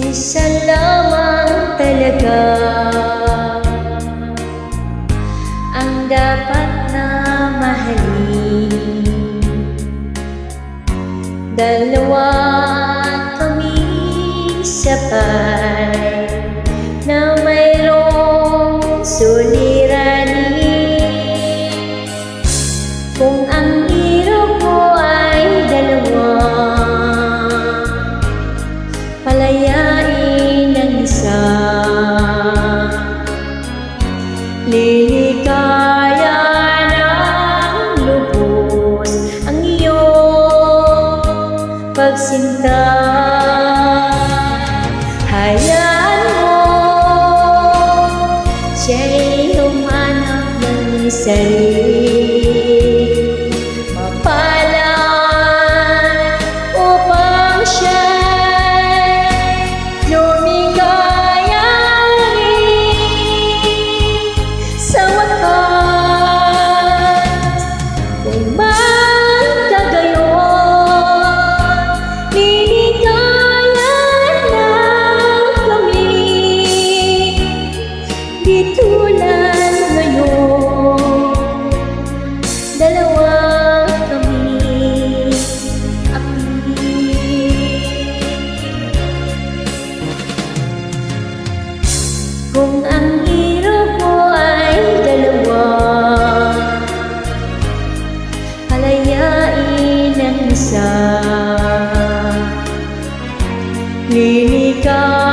isa lamang talaga ang dapat na mahalin. Dalawa kami sabay na mayroong suliranin. Kung ang hirap ko ay dalawa, palayain ang isa, lilikaya ng lubos ang iyong pagsinta. Hayaan mo siya'y humanap ng sarili, mapalad upang siya'y lumigaya rin. Sa wakas, kung magkagayon, liligaya na kami. Di tulad ngayon, dalawa kami api. Kung ang hirap mo ay dalawa, palayain ang isa, lilikaya